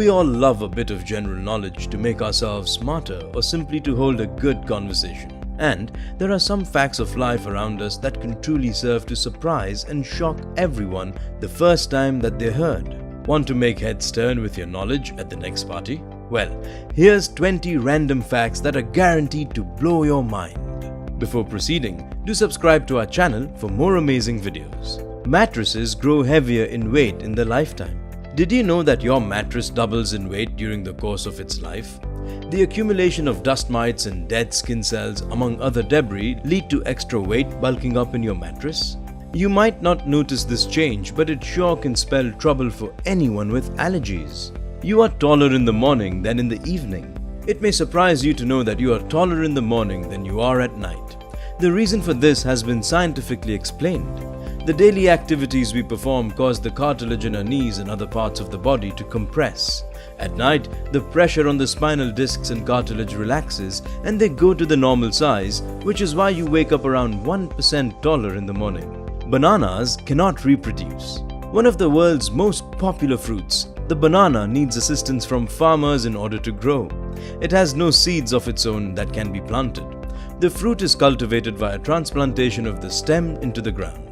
We all love a bit of general knowledge to make ourselves smarter or simply to hold a good conversation. And there are some facts of life around us that can truly serve to surprise and shock everyone the first time that they heard. Want to make heads turn with your knowledge at the next party? Well, here's 20 random facts that are guaranteed to blow your mind. Before proceeding, do subscribe to our channel for more amazing videos. Mattresses grow heavier in weight in their lifetime. Did you know that your mattress doubles in weight during the course of its life? The accumulation of dust mites and dead skin cells, among other debris, lead to extra weight bulking up in your mattress. You might not notice this change, but it sure can spell trouble for anyone with allergies. You are taller in the morning than in the evening. It may surprise you to know that you are taller in the morning than you are at night. The reason for this has been scientifically explained. The daily activities we perform cause the cartilage in our knees and other parts of the body to compress. At night, the pressure on the spinal discs and cartilage relaxes and they go to the normal size, which is why you wake up around 1% taller in the morning. Bananas cannot reproduce. One of the world's most popular fruits, the banana needs assistance from farmers in order to grow. It has no seeds of its own that can be planted. The fruit is cultivated via transplantation of the stem into the ground.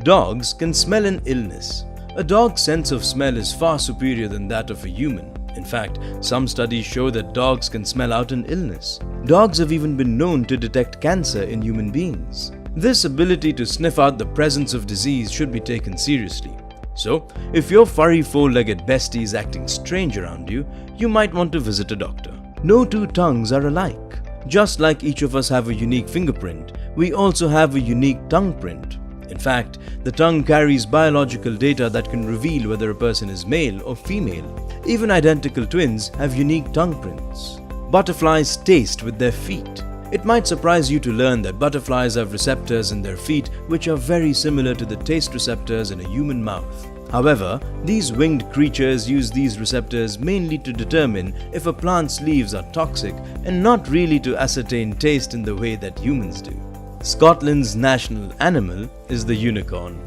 Dogs can smell an illness. A dog's sense of smell is far superior than that of a human. In fact, some studies show that dogs can smell out an illness. Dogs have even been known to detect cancer in human beings. This ability to sniff out the presence of disease should be taken seriously. So, if your furry four-legged bestie is acting strange around you, you might want to visit a doctor. No two tongues are alike. Just like each of us have a unique fingerprint, we also have a unique tongue print. In fact, the tongue carries biological data that can reveal whether a person is male or female. Even identical twins have unique tongue prints. Butterflies taste with their feet. It might surprise you to learn that butterflies have receptors in their feet which are very similar to the taste receptors in a human mouth. However, these winged creatures use these receptors mainly to determine if a plant's leaves are toxic and not really to ascertain taste in the way that humans do. Scotland's national animal is the unicorn.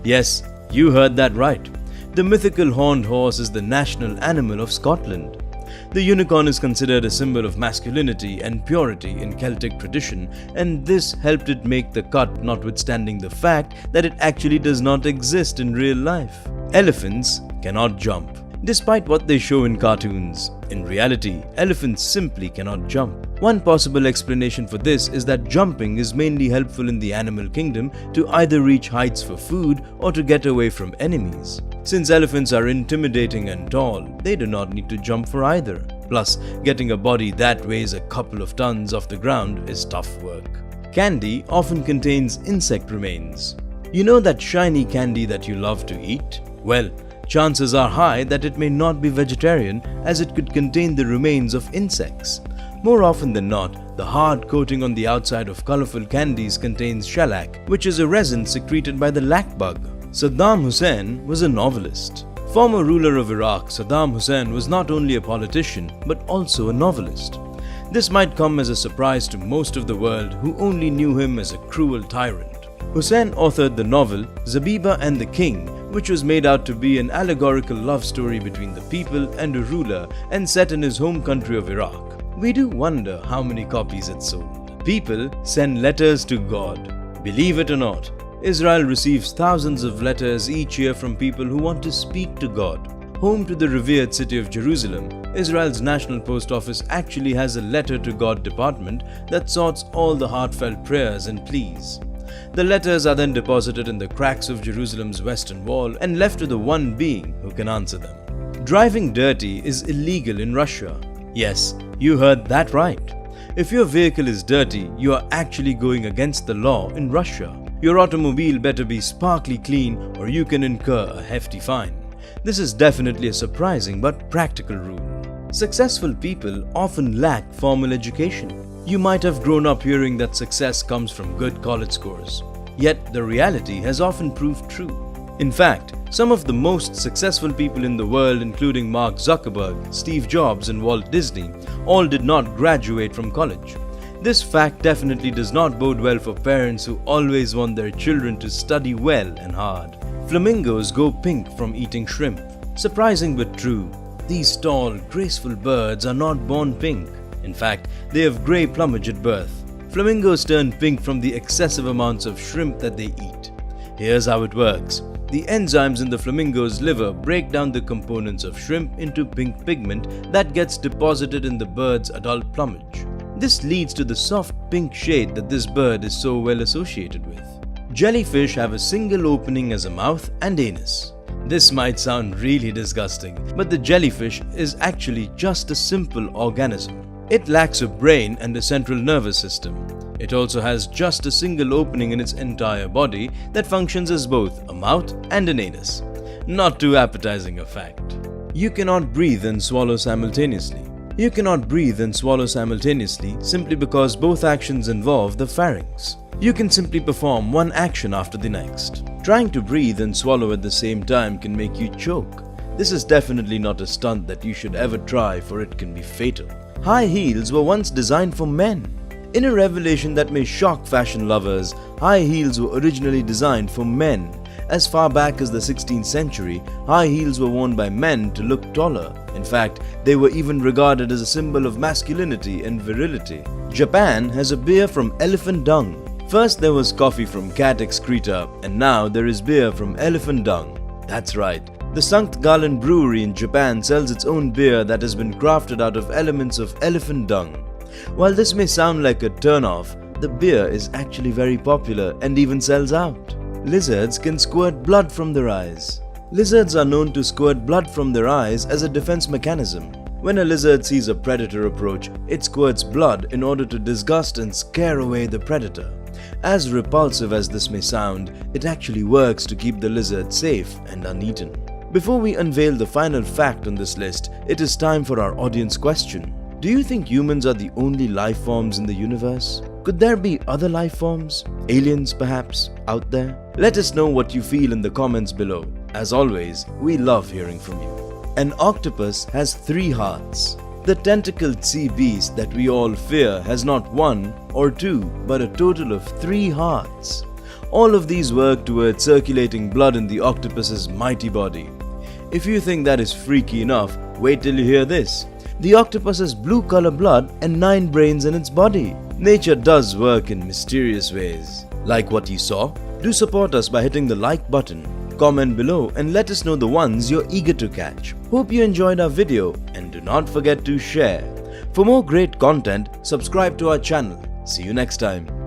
Yes, you heard that right. The mythical horned horse is the national animal of Scotland. The unicorn is considered a symbol of masculinity and purity in Celtic tradition, and this helped it make the cut notwithstanding the fact that it actually does not exist in real life. Elephants cannot jump, despite what they show in cartoons. In reality, elephants simply cannot jump. One possible explanation for this is that jumping is mainly helpful in the animal kingdom to either reach heights for food or to get away from enemies. Since elephants are intimidating and tall, they do not need to jump for either. Plus, getting a body that weighs a couple of tons off the ground is tough work. Candy often contains insect remains. You know that shiny candy that you love to eat? Well, chances are high that it may not be vegetarian as it could contain the remains of insects. More often than not, the hard coating on the outside of colorful candies contains shellac, which is a resin secreted by the lac bug. Saddam Hussein was a novelist. Former ruler of Iraq, Saddam Hussein was not only a politician but also a novelist. This might come as a surprise to most of the world who only knew him as a cruel tyrant. Hussein authored the novel Zabibah and the King, which was made out to be an allegorical love story between the people and a ruler and set in his home country of Iraq. We do wonder how many copies it sold. People send letters to God. Believe it or not, Israel receives thousands of letters each year from people who want to speak to God. Home to the revered city of Jerusalem, Israel's national post office actually has a letter to God department that sorts all the heartfelt prayers and pleas. The letters are then deposited in the cracks of Jerusalem's western wall and left to the one being who can answer them. Driving dirty is illegal in Russia. Yes, you heard that right. If your vehicle is dirty, you are actually going against the law in Russia. Your automobile better be sparkly clean or you can incur a hefty fine. This is definitely a surprising but practical rule. Successful people often lack formal education. You might have grown up hearing that success comes from good college scores. Yet the reality has often proved true. In fact, some of the most successful people in the world, including Mark Zuckerberg, Steve Jobs and Walt Disney, all did not graduate from college. This fact definitely does not bode well for parents who always want their children to study well and hard. Flamingos go pink from eating shrimp. Surprising but true. These tall, graceful birds are not born pink. In fact, they have grey plumage at birth. Flamingos turn pink from the excessive amounts of shrimp that they eat. Here's how it works. The enzymes in the flamingo's liver break down the components of shrimp into pink pigment that gets deposited in the bird's adult plumage. This leads to the soft pink shade that this bird is so well associated with. Jellyfish have a single opening as a mouth and anus. This might sound really disgusting, but the jellyfish is actually just a simple organism. It lacks a brain and a central nervous system. It also has just a single opening in its entire body that functions as both a mouth and an anus. Not too appetizing a fact. You cannot breathe and swallow simultaneously. You cannot breathe and swallow simultaneously simply because both actions involve the pharynx. You can simply perform one action after the next. Trying to breathe and swallow at the same time can make you choke. This is definitely not a stunt that you should ever try, for it can be fatal. High heels were once designed for men. In a revelation that may shock fashion lovers, high heels were originally designed for men. As far back as the 16th century, high heels were worn by men to look taller. In fact, they were even regarded as a symbol of masculinity and virility. Japan has a beer from elephant dung. First there was coffee from cat excreta, and now there is beer from elephant dung. That's right. The Sankt Gallen brewery in Japan sells its own beer that has been crafted out of elements of elephant dung. While this may sound like a turn-off, the beer is actually very popular and even sells out. Lizards can squirt blood from their eyes. Lizards are known to squirt blood from their eyes as a defense mechanism. When a lizard sees a predator approach, it squirts blood in order to disgust and scare away the predator. As repulsive as this may sound, it actually works to keep the lizard safe and uneaten. Before we unveil the final fact on this list, it is time for our audience question. Do you think humans are the only life forms in the universe? Could there be other life forms? Aliens, perhaps, out there? Let us know what you feel in the comments below. As always, we love hearing from you. An octopus has 3 hearts. The tentacled sea beast that we all fear has not 1 or 2, but a total of 3 hearts. All of these work towards circulating blood in the octopus's mighty body. If you think that is freaky enough, wait till you hear this. The octopus has blue color blood and 9 brains in its body. Nature does work in mysterious ways. Like what you saw? Do support us by hitting the like button. Comment below and let us know the ones you're eager to catch. Hope you enjoyed our video and do not forget to share. For more great content, subscribe to our channel. See you next time.